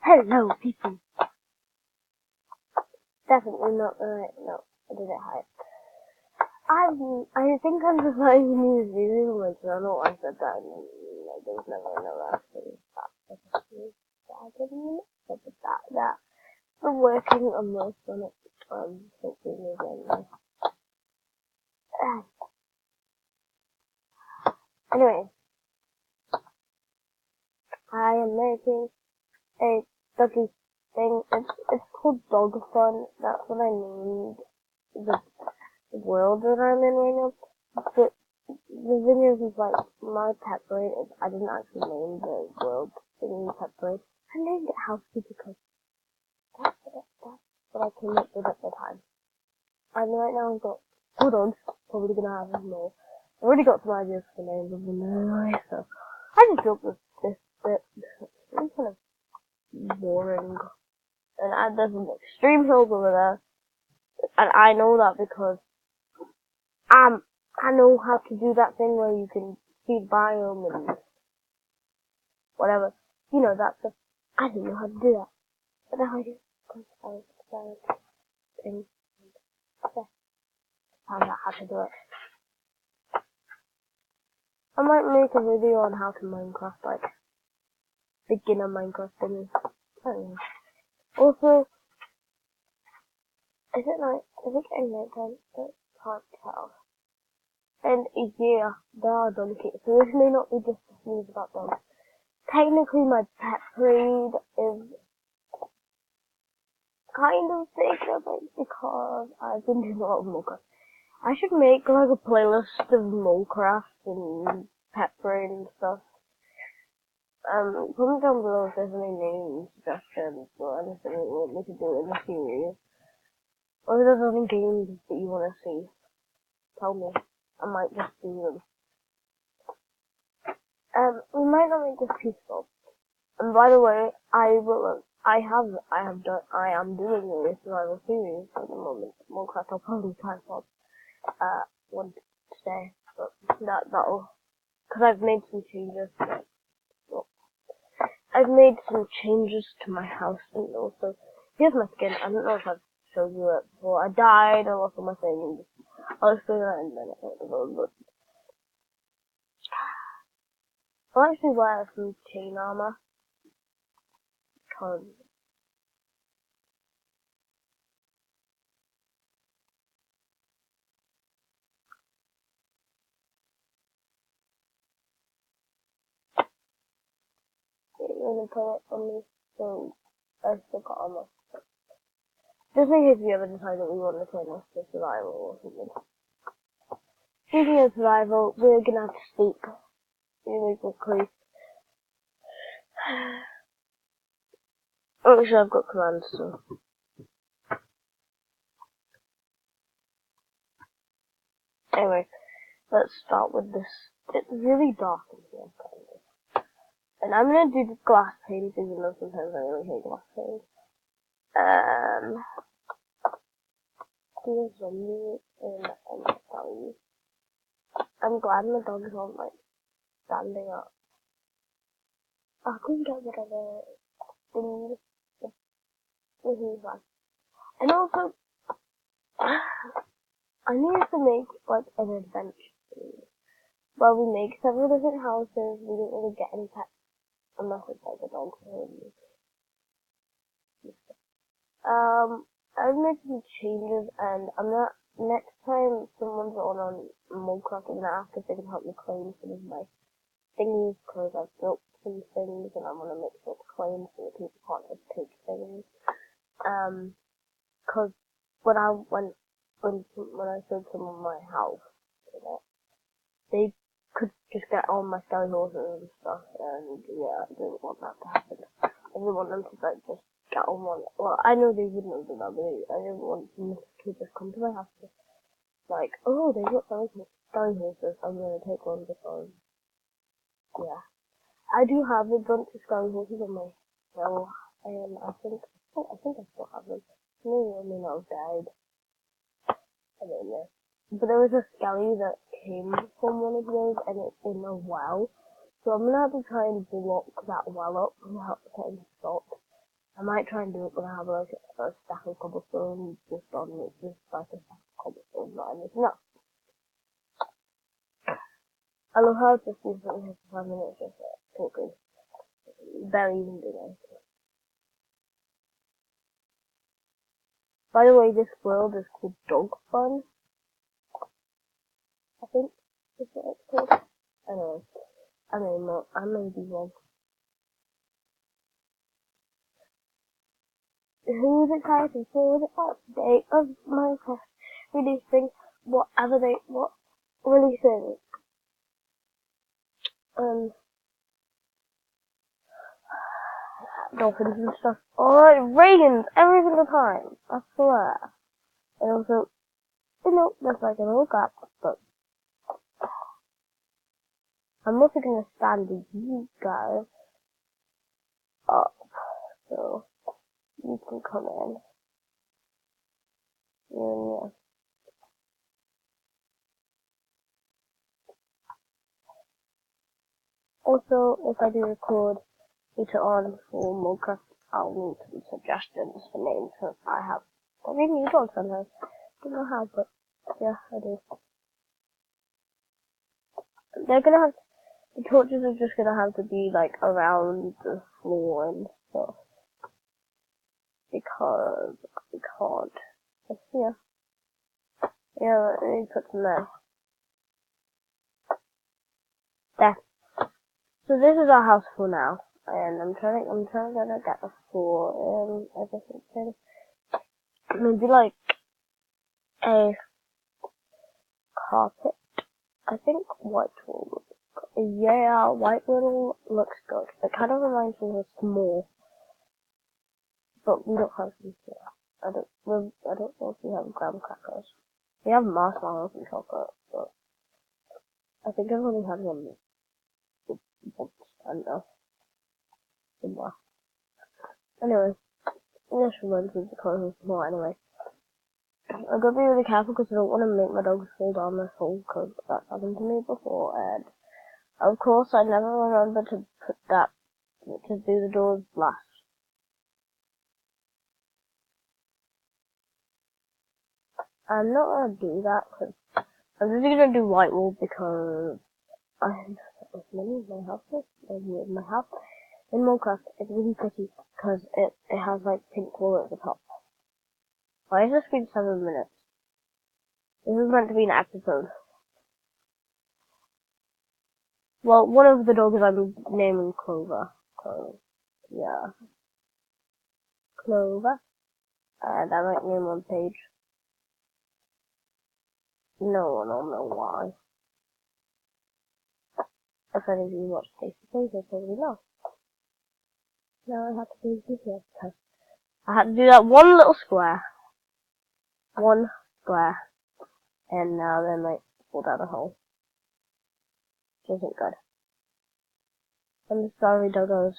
Hello, people. Definitely not right. No, I did it high. I think I'm just like new video, and I don't know why I said that. And, like, there was never another actually. I didn't mean it, but that. We're working on most on it. Hopefully again. Anyway, I am making a doggy thing. It's called Dog Fun. That's what I named the world that I'm in right now. But the thing is like my pet bird. I didn't actually name the world thingy pet bird. I named it Housey because that's what I came up with at the time. And right now I've got 2 dogs. Probably gonna have more. I've already got some ideas for the names of them anyway, so I just built this bit. It's kind of boring. And there's some extreme hills over there. And I know that because I know how to do that thing where you can see the biome and whatever. You know, that stuff. I didn't know how to do that. But now I do. Because I was thing. Found out how to do it. I might make a video on how to Minecraft, like, beginner Minecraft thing. I don't know. Also, is it getting night time? I can't tell. And yeah, there are donkeys, so this may not be just news about dogs. Technically, my pet breed is kind of sacred because I've been doing a lot of Minecraft. I should make like a playlist of Minecraft and pet breed and stuff. Comment down below if there's any name suggestions or anything you want me to do in the series. Or if there's any games that you want to see, tell me. I might just do them. We might not make this peaceful. And by the way, I am doing a survival series at the moment. Minecraft I'll probably try for, one today. But that'll, cause I've made some changes. I've made some changes to my house and also, here's my skin. I don't know if I've showed you it before. I died, I lost all my things. I'll explain that in a minute. But I'll actually wear some chain armor. Because you're gonna put it on me, so I still got armor. Just in case we ever decide that we want to turn this to survival or something. Speaking of survival, we're gonna have to speak really quickly. Oh, sure, I've got commands, so. Anyway, let's start with this. It's really dark in here, and I'm gonna do the glass panes, even though sometimes I really hate glass panes. Do a zombie and zombie. I'm glad my dogs aren't like standing up. I couldn't get rid of the thing. And also, I need to make like an adventure thing. Well, we make several different houses. We didn't really get any pets unless it's like a dog home. I've made some changes, and I'm not. Next time someone's on Minecraft, I'm gonna ask if they can help me claim some of my thingies because I've built some things, and I want to make sure to claim so that people can't just take things. Because when I showed someone my house, they could just get on my skelly horses and stuff, and yeah, I didn't want that to happen. I didn't want them to like just get on one. Well, I know they wouldn't have done that, but I didn't want them to just come to my house and like, oh, they've got skelly horses, I'm gonna take one because, yeah. I do have a bunch of skelly horses on my hill, and I think I still have them. Maybe I may not have died. I don't know. But there was a skelly that came from one of those, and it's in a well. So I'm gonna have to try and block that well up without getting stopped. I might try and do it when I have like a stack of cobblestone just on it, just like a stack of cobblestone, not anything else. I love how it's just been something here for 5 minutes just talking. Barely even doing anything. By the way, this world is called Dog Fun. I think is what it's called. Anyway, I may be wrong. Who's excited for the update of Minecraft releasing what releasing dolphins and stuff. Oh, it rains every single time. I swear. And also, there's like an old gap, but I'm also gonna stand you guys up, so you can come in. Yeah. Also, if I do record later on for Minecraft, I'll need some suggestions for names, because I have really new dogs sometimes. I don't know how, but yeah, I do. They're gonna have, the torches are just gonna have to be like around the floor and stuff. Because we can't. It's here. Yeah, let me put them there. There. So this is our house for now. And I'm trying to get the floor in everything. Maybe like a carpet. I think white will look good. Yeah, white will looks good. It kind of reminds me of a small, but we don't have them here. I don't know if we have graham crackers. We have marshmallows and chocolate, but I think I've only had one once. I don't know. Somewhere. Anyway, this reminds me of the colours more anyway. I've got to be really careful because I don't want to make my dogs fall down this hole because that's happened to me before, and of course I never remember to do the doors last. I'm not going to do that because I'm just going to do white wool because I have many of my houses in my house. In Minecraft, it's really pretty because it has like pink wool at the top. Why has this been 7 minutes? This is meant to be an episode. Well, one of the dogs I'm naming Clover. Yeah. Clover. And I might name on page. No one will know why. If any of you watch Tasty Plays, you'll probably know. Now I have to do this here because I had to do that one little square. One square. And now they might fall down a hole. Which isn't good. I'm sorry, doggos.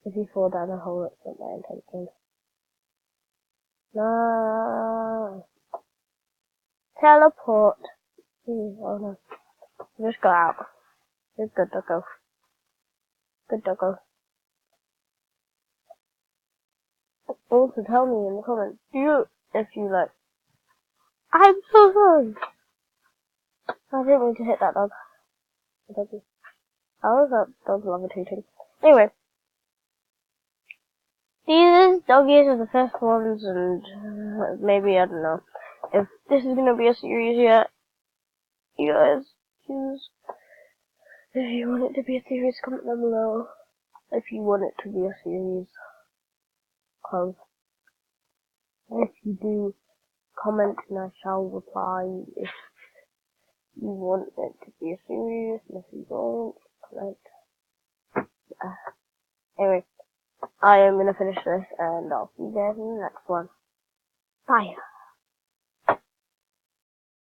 If you fall down a hole, it's not my intention. No. Teleport. Oh no. Just go out. You're good, doggo. Good doggo. Also tell me in the comments, if you like. I'm so sorry. I didn't mean to hit that dog. Doggy. How is that dog levitating? Anyway. These doggies are the first ones, and maybe, I don't know, if this is gonna be a series yet, you guys choose. If you want it to be a series, comment down below. If you want it to be a series, cause if you do, comment and I shall reply if you want it to be a series, and if you don't, comment. Anyway, I am gonna finish this, and I'll see you guys in the next one. Bye.